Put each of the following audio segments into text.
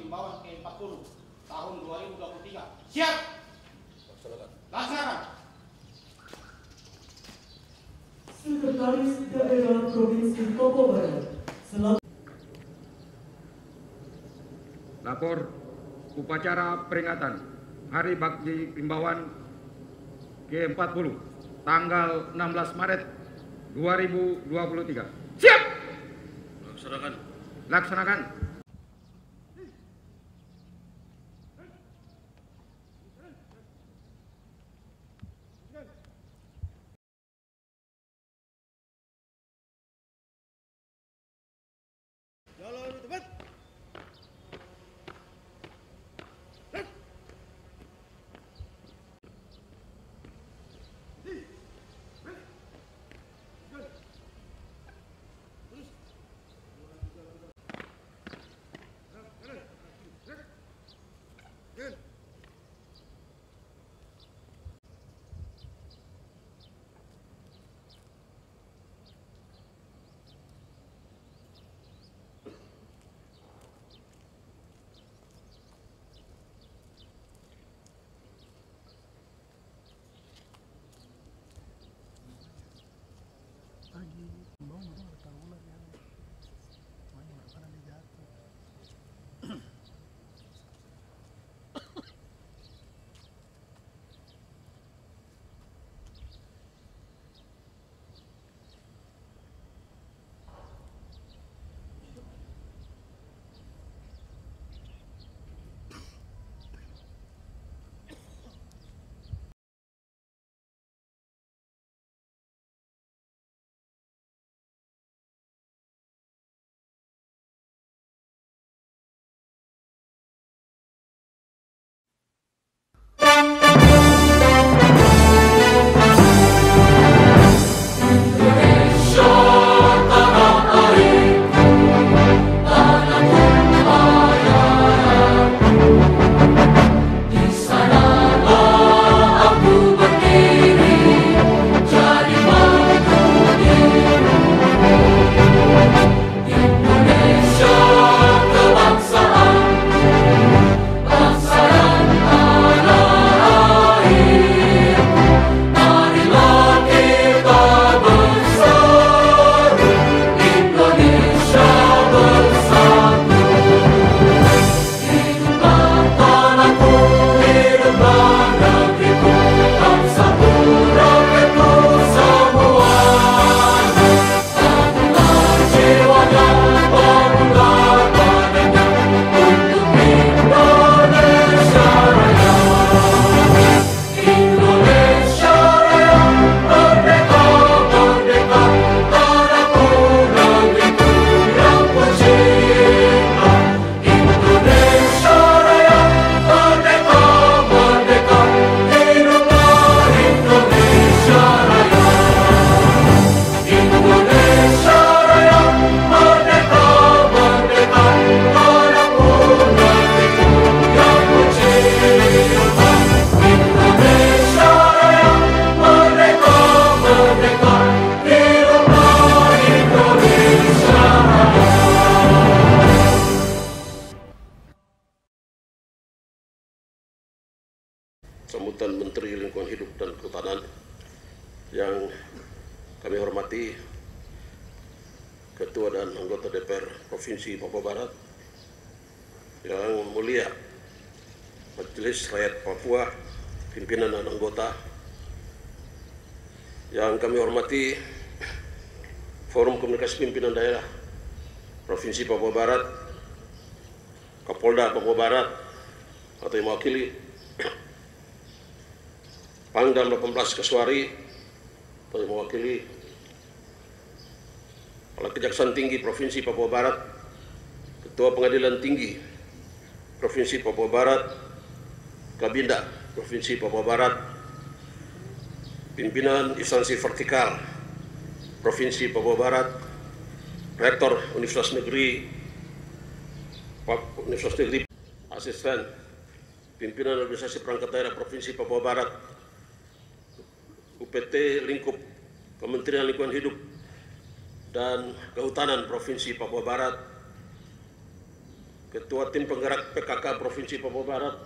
Himbauan ke-40 tahun 2023. Siap? Laksanakan. Sekretaris Daerah Provinsi Papua Barat selaku lapor upacara peringatan Hari Bakti Himbauan ke-40 tanggal 16 Maret 2023. Siap! Laksanakan. Laksanakan. Jalan tepat. Sambutan Menteri Lingkungan Hidup dan Kehutanan yang kami hormati, Ketua dan Anggota DPR Provinsi Papua Barat, yang mulia Majelis Rakyat Papua, pimpinan dan anggota, yang kami hormati Forum Komunikasi Pimpinan Daerah Provinsi Papua Barat, Kapolda Papua Barat atau yang mewakili Pangdam 18 Kasuari atau yang mewakili Kepala Kejaksaan Tinggi Provinsi Papua Barat, Ketua Pengadilan Tinggi Provinsi Papua Barat, Kabinda Provinsi Papua Barat, pimpinan instansi vertikal Provinsi Papua Barat, Rektor Universitas Negeri Asisten Pimpinan Organisasi Perangkat Daerah Provinsi Papua Barat, UPT Lingkup Kementerian Lingkungan Hidup dan Kehutanan Provinsi Papua Barat, Ketua Tim Penggerak PKK Provinsi Papua Barat,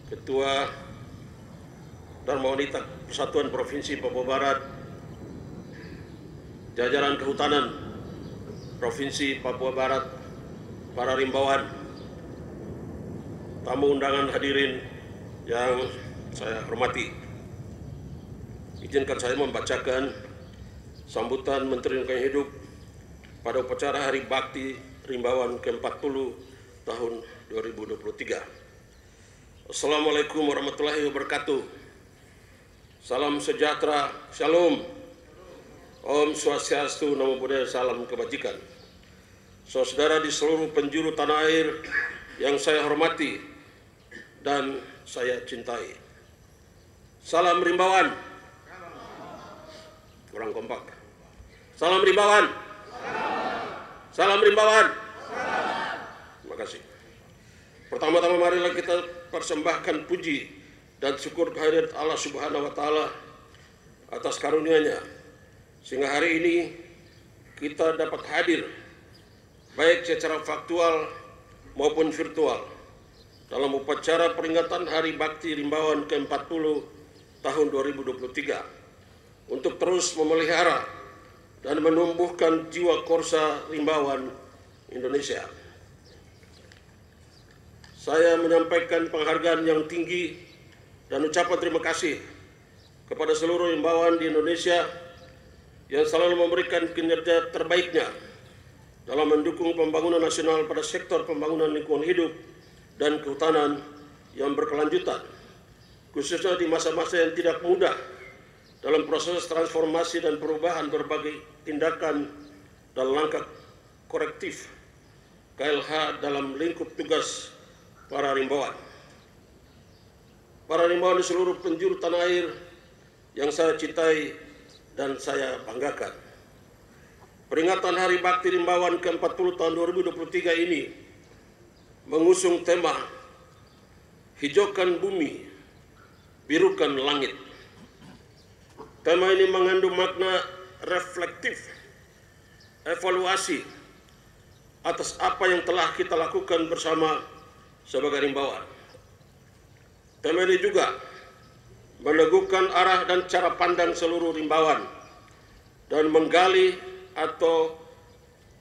Ketua Dharma Wanita Persatuan Provinsi Papua Barat, jajaran kehutanan Provinsi Papua Barat, para rimbawan, tamu undangan hadirin yang saya hormati. Izinkan saya membacakan sambutan Menteri Lingkungan Hidup pada upacara Hari Bakti Rimbawan ke-40 tahun 2023. Assalamualaikum warahmatullahi wabarakatuh. Salam sejahtera, shalom. Om Swastiastu, Namo Buddhaya, salam kebajikan. Saudara di seluruh penjuru tanah air yang saya hormati dan saya cintai. Salam Rimbawan. Kurang kompak. Salam Rimbawan. Salam Rimbawan. Terima kasih. Pertama-tama marilah kita persembahkan puji dan syukur kehadirat Allah Subhanahu wa Ta'ala atas karunia-Nya, sehingga hari ini kita dapat hadir baik secara faktual maupun virtual dalam upacara peringatan Hari Bakti Rimbawan ke-40 tahun 2023 untuk terus memelihara dan menumbuhkan jiwa korsa Rimbawan Indonesia. Saya menyampaikan penghargaan yang tinggi dan ucapan terima kasih kepada seluruh Rimbawan di Indonesia yang selalu memberikan kinerja terbaiknya dalam mendukung pembangunan nasional pada sektor pembangunan lingkungan hidup dan kehutanan yang berkelanjutan, khususnya di masa-masa yang tidak mudah dalam proses transformasi dan perubahan berbagai tindakan dan langkah korektif KLH dalam lingkup tugas para rimbawan. Para rimbawan di seluruh penjuru tanah air yang saya cintai dan saya banggakan. Peringatan Hari Bakti Rimbawan ke-40 tahun 2023 ini mengusung tema Hijaukan Bumi, Birukan Langit. Tema ini mengandung makna reflektif, evaluasi atas apa yang telah kita lakukan bersama sebagai rimbawan. Tema ini juga meneguhkan arah dan cara pandang seluruh rimbawan dan menggali atau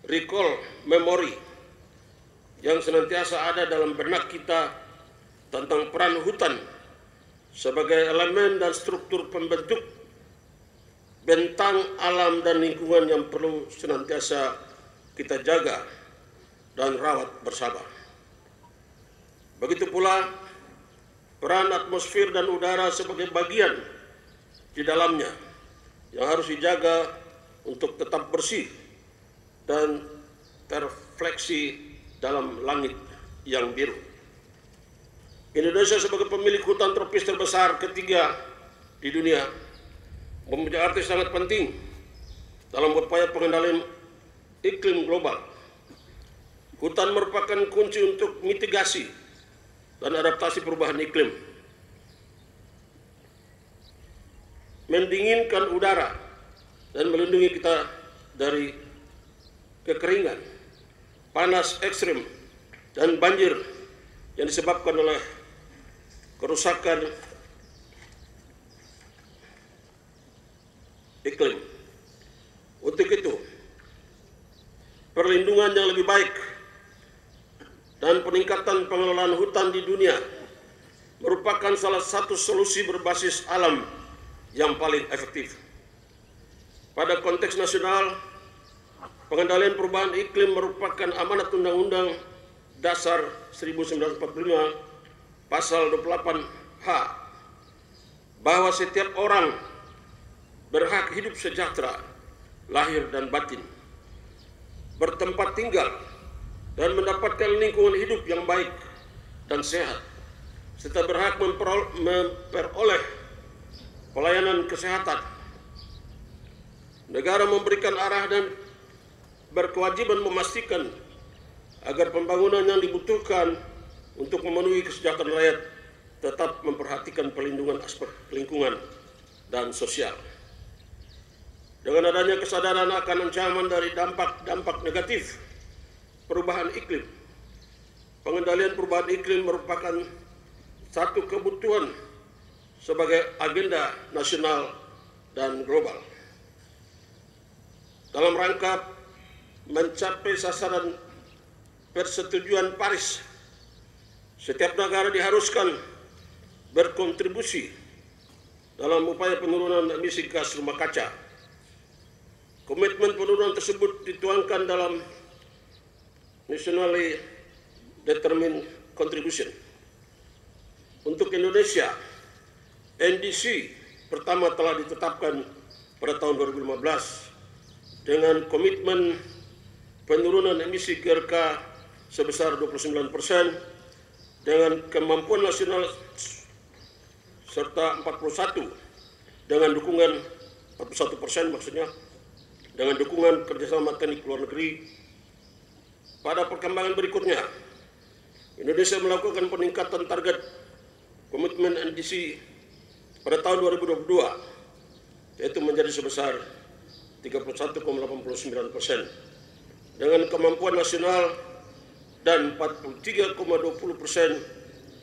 recall memori yang senantiasa ada dalam benak kita tentang peran hutan sebagai elemen dan struktur pembentuk bentang alam dan lingkungan yang perlu senantiasa kita jaga dan rawat bersama. Begitu pula peran atmosfer dan udara sebagai bagian di dalamnya yang harus dijaga untuk tetap bersih dan terrefleksi dalam langit yang biru. Indonesia sebagai pemilik hutan tropis terbesar ketiga di dunia mempunyai arti sangat penting dalam upaya pengendalian iklim global. Hutan merupakan kunci untuk mitigasi dan adaptasi perubahan iklim, mendinginkan udara dan melindungi kita dari kekeringan, panas ekstrim, dan banjir yang disebabkan oleh kerusakan iklim. Untuk itu, perlindungan yang lebih baik dan peningkatan pengelolaan hutan di dunia merupakan salah satu solusi berbasis alam yang paling efektif. Pada konteks nasional, pengendalian perubahan iklim merupakan amanat Undang-Undang Dasar 1945 Pasal 28H bahwa setiap orang berhak hidup sejahtera, lahir dan batin, bertempat tinggal, dan mendapatkan lingkungan hidup yang baik dan sehat, serta berhak memperoleh pelayanan kesehatan. Negara memberikan arah dan berkewajiban memastikan agar pembangunan yang dibutuhkan untuk memenuhi kesejahteraan rakyat tetap memperhatikan perlindungan aspek lingkungan dan sosial. Dengan adanya kesadaran akan ancaman dari dampak-dampak negatif perubahan iklim, pengendalian perubahan iklim merupakan satu kebutuhan sebagai agenda nasional dan global. Dalam rangka mencapai sasaran persetujuan Paris, setiap negara diharuskan berkontribusi dalam upaya penurunan emisi gas rumah kaca. Komitmen penurunan tersebut dituangkan dalam Nationally Determined Contribution. Untuk Indonesia, NDC pertama telah ditetapkan pada tahun 2015 dengan komitmen penurunan emisi GRK sebesar 29% dengan kemampuan nasional serta 41 dengan dukungan 41% maksudnya dengan dukungan kerjasama teknik luar negeri. Pada perkembangan berikutnya, Indonesia melakukan peningkatan target komitmen NDC pada tahun 2022, yaitu menjadi sebesar 31,89% dengan kemampuan nasional dan 43,20%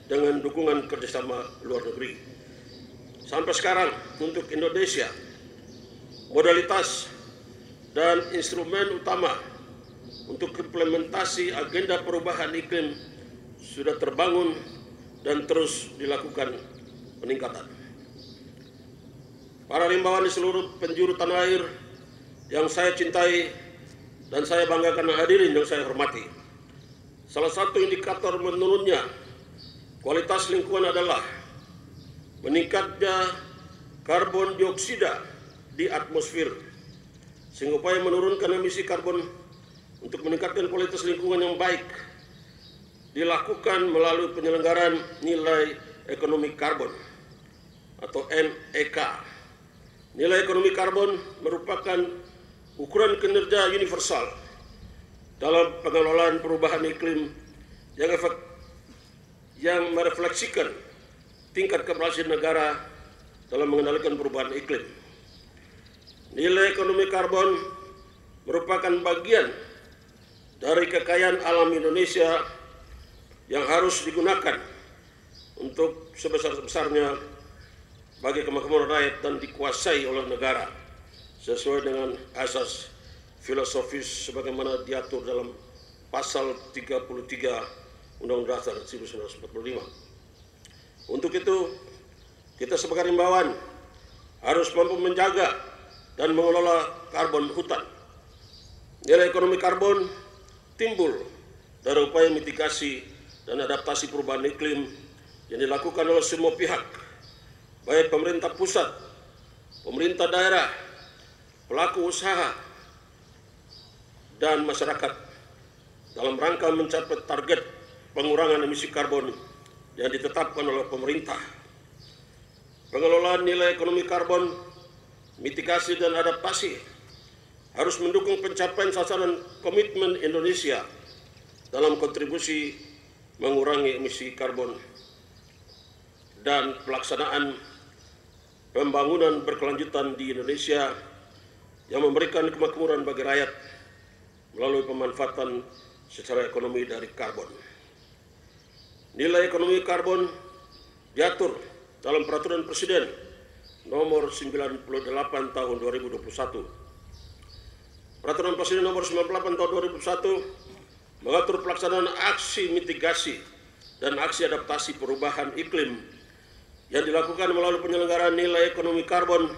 dengan dukungan kerjasama luar negeri. Sampai sekarang untuk Indonesia, modalitas dan instrumen utama untuk implementasi agenda perubahan iklim sudah terbangun dan terus dilakukan peningkatan. Para rimbawan di seluruh penjuru tanah air yang saya cintai dan saya banggakan hadirin yang saya hormati, salah satu indikator menurunnya kualitas lingkungan adalah meningkatnya karbon dioksida di atmosfer, sehingga upaya menurunkan emisi karbon untuk meningkatkan kualitas lingkungan yang baik dilakukan melalui penyelenggaraan nilai ekonomi karbon atau NEK. Nilai ekonomi karbon merupakan ukuran kinerja universal dalam pengelolaan perubahan iklim yang merefleksikan tingkat keberhasilan negara dalam mengendalikan perubahan iklim. Nilai ekonomi karbon merupakan bagian dari kekayaan alam Indonesia yang harus digunakan untuk sebesar-besarnya bagi kemakmuran rakyat dan dikuasai oleh negara sesuai dengan asas filosofis sebagaimana diatur dalam pasal 33 Undang-Undang Dasar 1945. Untuk itu, kita sebagai rimbawan harus mampu menjaga dan mengelola karbon hutan. Nilai ekonomi karbon timbul dari upaya mitigasi dan adaptasi perubahan iklim yang dilakukan oleh semua pihak, baik pemerintah pusat, pemerintah daerah, pelaku usaha, dan masyarakat dalam rangka mencapai target pengurangan emisi karbon yang ditetapkan oleh pemerintah. Pengelolaan nilai ekonomi karbon, mitigasi dan adaptasi harus mendukung pencapaian sasaran komitmen Indonesia dalam kontribusi mengurangi emisi karbon dan pelaksanaan pembangunan berkelanjutan di Indonesia yang memberikan kemakmuran bagi rakyat melalui pemanfaatan secara ekonomi dari karbon. Nilai ekonomi karbon diatur dalam Peraturan Presiden Nomor 98 Tahun 2021. Peraturan Presiden Nomor 98 Tahun 2021 mengatur pelaksanaan aksi mitigasi dan aksi adaptasi perubahan iklim yang dilakukan melalui penyelenggaraan nilai ekonomi karbon.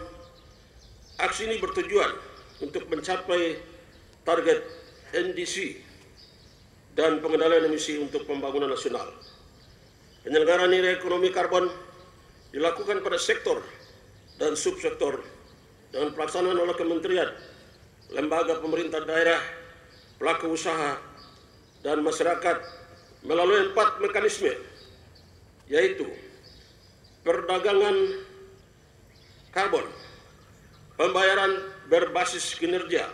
Aksi ini bertujuan untuk mencapai target NDC dan pengendalian emisi untuk pembangunan nasional. Penyelenggaraan nilai ekonomi karbon dilakukan pada sektor dan subsektor dengan pelaksanaan oleh kementerian, lembaga pemerintah daerah, pelaku usaha, dan masyarakat melalui 4 mekanisme, yaitu perdagangan karbon, pembayaran berbasis kinerja,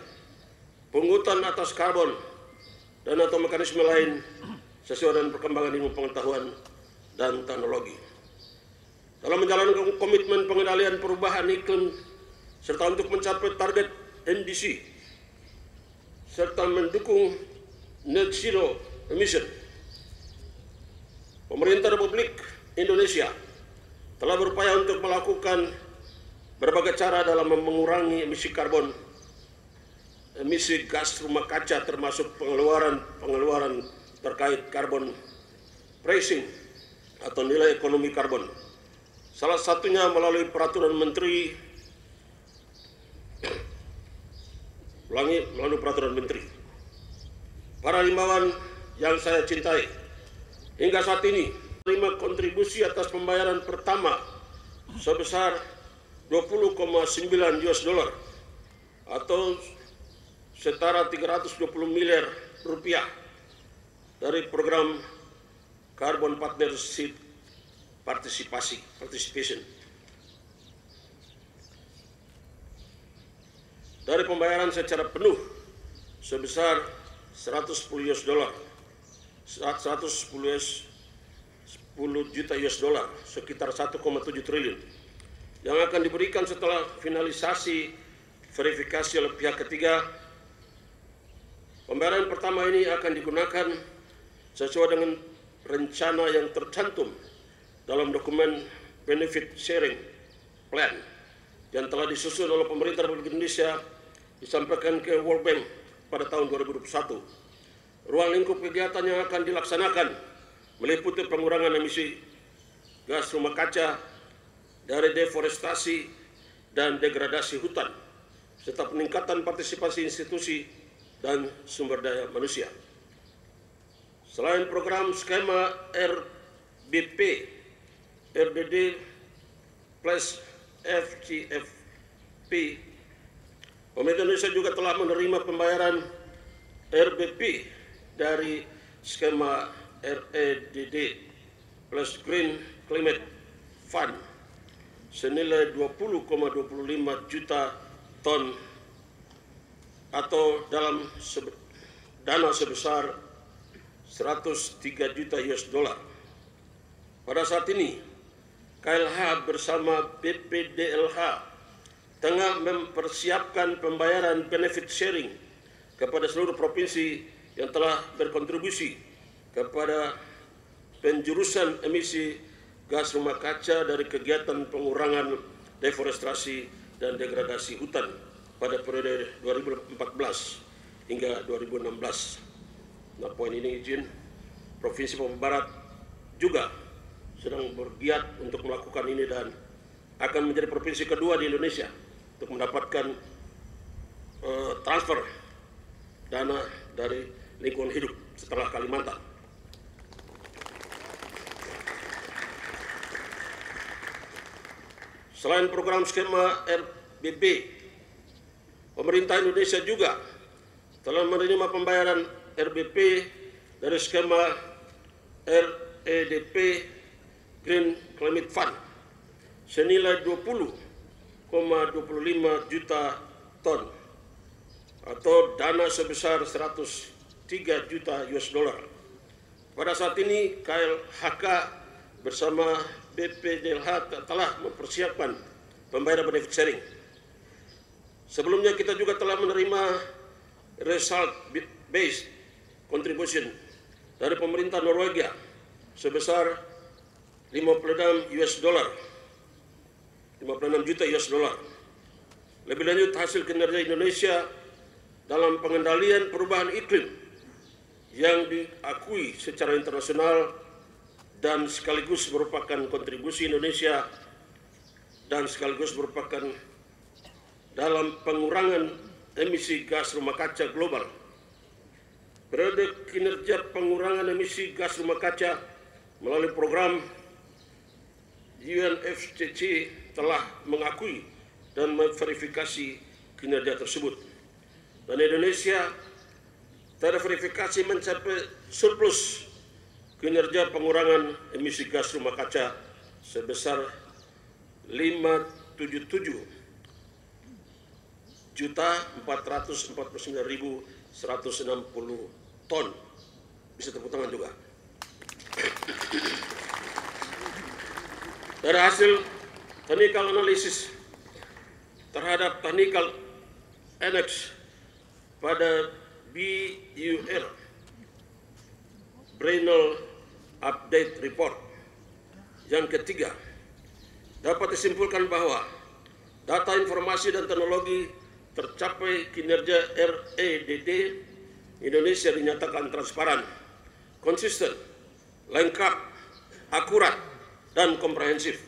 pungutan atas karbon, dan atau mekanisme lain sesuai dengan perkembangan ilmu pengetahuan dan teknologi. Dalam menjalankan komitmen pengendalian perubahan iklim serta untuk mencapai target NDC serta mendukung net zero emission, Pemerintah Republik Indonesia telah berupaya untuk melakukan berbagai cara dalam mengurangi emisi karbon, emisi gas rumah kaca, termasuk pengeluaran terkait carbon pricing atau nilai ekonomi karbon. Salah satunya melalui peraturan menteri, Para himbawan yang saya cintai, hingga saat ini menerima kontribusi atas pembayaran pertama sebesar 20,9 US dollar atau setara 320 miliar rupiah dari program Carbon Partnership Participation. Dari pembayaran secara penuh sebesar 110 juta US dollar, sekitar 1,7 triliun, yang akan diberikan setelah finalisasi verifikasi oleh pihak ketiga. Pembayaran pertama ini akan digunakan sesuai dengan rencana yang tercantum dalam dokumen Benefit Sharing Plan yang telah disusun oleh pemerintah Republik Indonesia, disampaikan ke World Bank pada tahun 2021. Ruang lingkup kegiatan yang akan dilaksanakan meliputi pengurangan emisi gas rumah kaca dari deforestasi dan degradasi hutan, serta peningkatan partisipasi institusi dan sumber daya manusia. Selain program skema RBP, RDD plus FGFP, pemerintah Indonesia juga telah menerima pembayaran RBP dari skema REDD plus Green Climate Fund senilai 20,25 juta ton atau dalam dana sebesar 103 juta US dollar. Pada saat ini, KLH bersama BPDLH tengah mempersiapkan pembayaran benefit sharing kepada seluruh provinsi yang telah berkontribusi kepada penjurusan emisi gas rumah kaca dari kegiatan pengurangan deforestasi dan degradasi hutan pada periode 2014 hingga 2016. Nah, poin ini izin Provinsi Papua Barat juga sedang bergiat untuk melakukan ini dan akan menjadi provinsi kedua di Indonesia untuk mendapatkan transfer dana dari lingkungan hidup setelah Kalimantan. Selain program skema RBP, pemerintah Indonesia juga telah menerima pembayaran RBP dari skema REDP Green Climate Fund senilai 20,25 juta ton atau dana sebesar 103 juta US dollar. Pada saat ini KLHK bersama BPDLH telah mempersiapkan pembayaran benefit sharing. Sebelumnya kita juga telah menerima result based contribution dari pemerintah Norwegia sebesar 56 juta US dollar. Lebih lanjut, hasil kinerja Indonesia dalam pengendalian perubahan iklim yang diakui secara internasional dan sekaligus merupakan kontribusi Indonesia dan sekaligus merupakan dalam pengurangan emisi gas rumah kaca global. Periode kinerja pengurangan emisi gas rumah kaca melalui program UNFCCC telah mengakui dan memverifikasi kinerja tersebut. Dan Indonesia terverifikasi mencapai surplus kinerja pengurangan emisi gas rumah kaca sebesar 577.449.160 ton. Bisa tepuk tangan juga. Dari hasil technical analysis terhadap technical annex pada BUR Brunel Update Report. Yang ketiga, dapat disimpulkan bahwa data informasi dan teknologi tercapai kinerja REDD Indonesia dinyatakan transparan, konsisten, lengkap, akurat, dan komprehensif.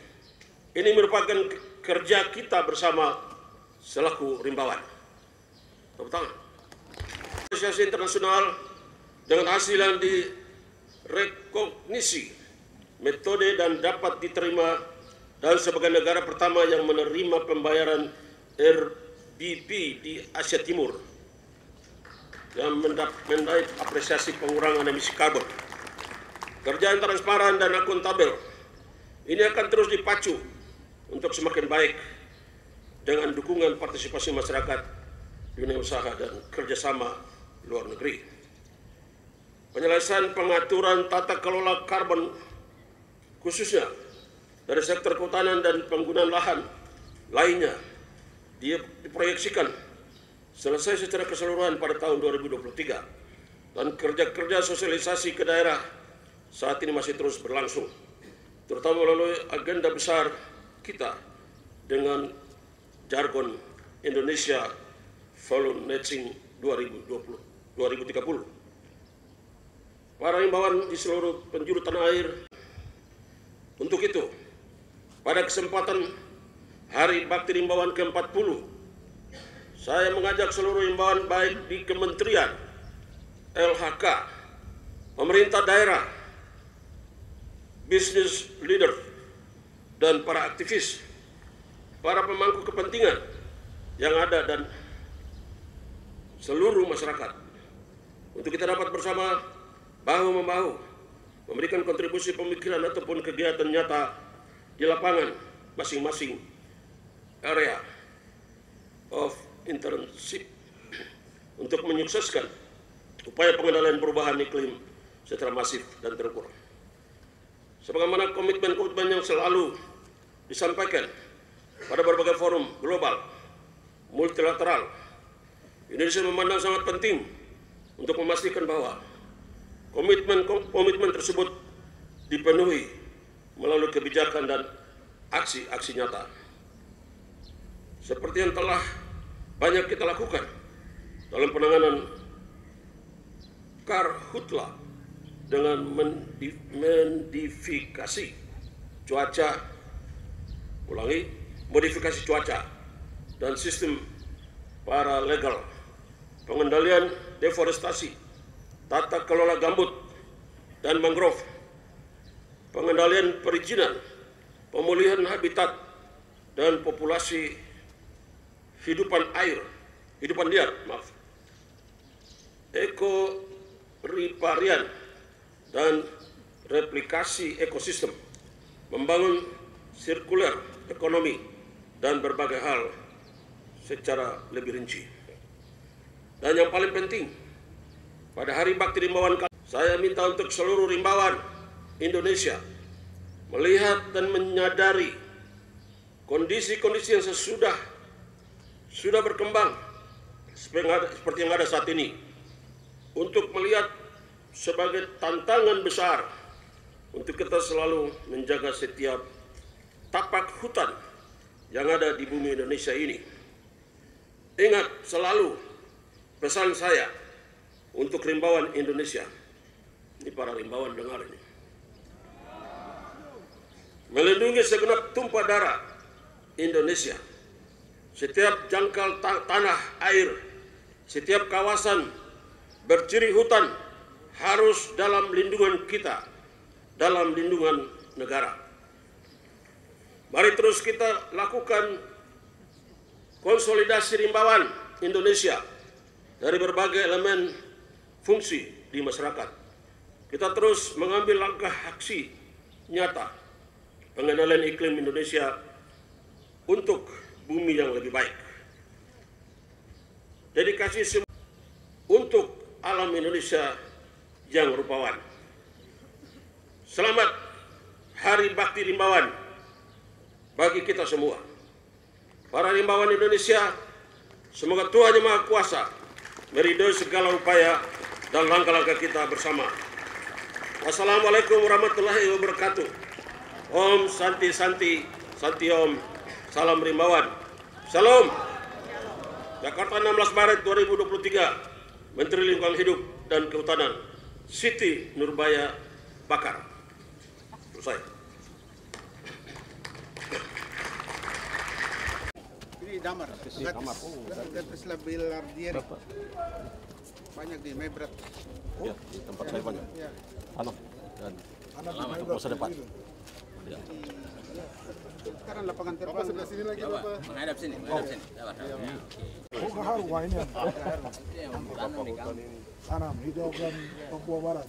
Ini merupakan kerja kita bersama selaku Rimbawan. Tepuk tangan. Asosiasi internasional dengan hasil yang direkognisi, metode dan dapat diterima, dan sebagai negara pertama yang menerima pembayaran RBP di Asia Timur yang mendapat apresiasi pengurangan emisi karbon. Kerja yang transparan dan akuntabel ini akan terus dipacu untuk semakin baik dengan dukungan partisipasi masyarakat, dunia usaha, dan kerjasama luar negeri. Penyelesaian pengaturan tata kelola karbon khususnya dari sektor kehutanan dan penggunaan lahan lainnya diproyeksikan selesai secara keseluruhan pada tahun 2023, dan kerja-kerja sosialisasi ke daerah saat ini masih terus berlangsung, terutama melalui agenda besar kita dengan jargon Indonesia Volume Matching 2030. Para himbauan di seluruh penjuru tanah air. Untuk itu, pada kesempatan Hari Bakti Rimbawan ke-40, saya mengajak seluruh himbauan baik di kementerian, LHK, pemerintah daerah, business leader, dan para aktivis, para pemangku kepentingan yang ada, dan seluruh masyarakat, untuk kita dapat bersama bahu-membahu memberikan kontribusi pemikiran ataupun kegiatan nyata di lapangan masing-masing area of internship untuk menyukseskan upaya pengendalian perubahan iklim secara masif dan terukur. Sebagaimana komitmen-komitmen yang selalu disampaikan pada berbagai forum global, multilateral, Indonesia memandang sangat penting untuk memastikan bahwa komitmen tersebut dipenuhi melalui kebijakan dan aksi-aksi nyata. Seperti yang telah banyak kita lakukan dalam penanganan karhutla dengan modifikasi cuaca dan sistem paralegal, pengendalian deforestasi, tata kelola gambut dan mangrove, pengendalian perizinan, pemulihan habitat dan populasi hidupan liar, ekoriparian dan replikasi ekosistem, membangun sirkuler ekonomi, dan berbagai hal secara lebih rinci. Dan yang paling penting, pada Hari Bakti Rimbawan, saya minta untuk seluruh Rimbawan Indonesia melihat dan menyadari kondisi-kondisi yang sudah berkembang seperti yang ada saat ini, untuk melihat sebagai tantangan besar untuk kita selalu menjaga setiap tapak hutan yang ada di bumi Indonesia ini. Ingat selalu pesan saya untuk Rimbawan Indonesia. Ini para Rimbawan dengar ini. Melindungi segenap tumpah darah Indonesia. Setiap jangkal tanah air, setiap kawasan berciri hutan harus dalam lindungan kita, dalam lindungan negara. Mari terus kita lakukan konsolidasi Rimbawan Indonesia dari berbagai elemen fungsi di masyarakat. Kita terus mengambil langkah aksi nyata pengendalian iklim Indonesia untuk bumi yang lebih baik. Dedikasi untuk alam Indonesia yang rupawan. Selamat Hari Bakti Rimbawan bagi kita semua. Para Rimbawan Indonesia, semoga Tuhan Yang Maha Kuasa meridhoi segala upaya dan langkah-langkah kita bersama. Wassalamualaikum warahmatullahi wabarakatuh. Om Santi Santi, Santi Om, salam Rimbawan. Salam. Jakarta 16 Maret 2023, Menteri Lingkungan Hidup dan Kehutanan, Siti Nurbaya Bakar. Selesai. Ini damar, gratis label ardieri. Banyak di Mebrat. Ya, di tempat saya banyak. Ya. Anak dan anak masa depan. Ya. Sekarang lapangan terbang sebelah sini lagi Bapak. Menghadap sini, menghadap sini. Tanam hijau dan Papua Barat.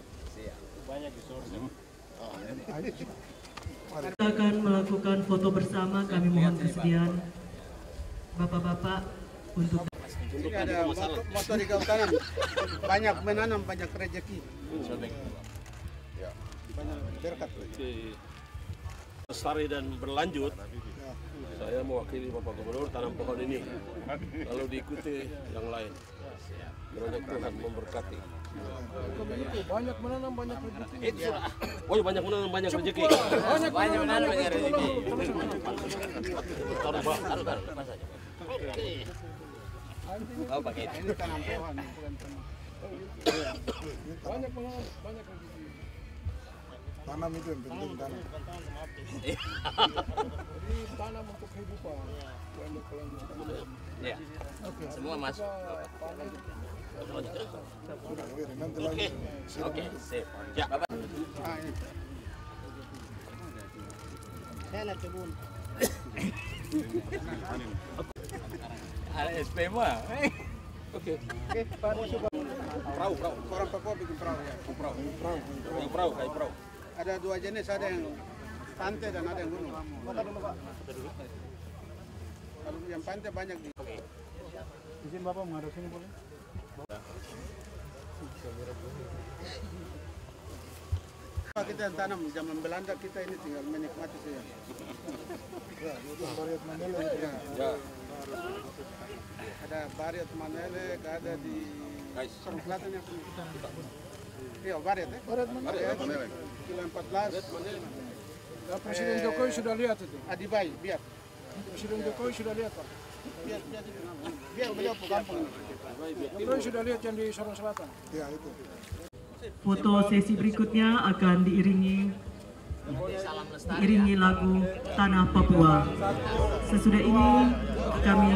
Kita akan melakukan foto bersama. Kami mohon kesediaan Bapak-bapak untuk Ini ada motor di kehutanan. Banyak menanam, banyak rezeki. Banyak berkat. Lestari dan berlanjut, saya mewakili Bapak Gubernur tanam pohon ini, lalu diikuti yang lain. Kiranya Tuhan memberkati. Banyak menanam banyak rezeki. Oh, banyak menanam banyak rezeki. Banyak menanam banyak rezeki. Oh, pakai itu. Ini tanam pohon, bukan tanam. Banyak menanam banyak rezeki. Tanam itu yang penting tanam. Jadi tanam untuk kehidupan. Untuk kelanjutan. Ya. Semua masuk. Nanti lagi. Oke, sip. Ya, Bapak. Ini. Saya lihat kebun. Ada SP mah. Oke, Pak Suba. Perahu. Orang Papua bikin perahu ya. Perahu. Ada dua jenis, ada yang pantai dan ada yang gunung. Foto dulu Pak. Kalau yang pantai banyak di. Izin Bapak menghadap sini boleh? Kita yang tanam zaman Belanda, kita ini tinggal menikmati saja. Ya, itu variat Mandela. Ya. Ada Bariat Manele, ada di Sorong Selatan yang iya, Bariat ya? Bariat Manele. Kilo 14. Ya, Presiden Jokowi sudah lihat itu. Adibai, biar. Presiden Jokowi sudah lihat Pak. Biar beliau ke kampung. Jokowi sudah lihat yang di Sorong Selatan. Ya itu. foto sesi berikutnya akan diiringi lagu Tanah Papua. Sesudah ini kami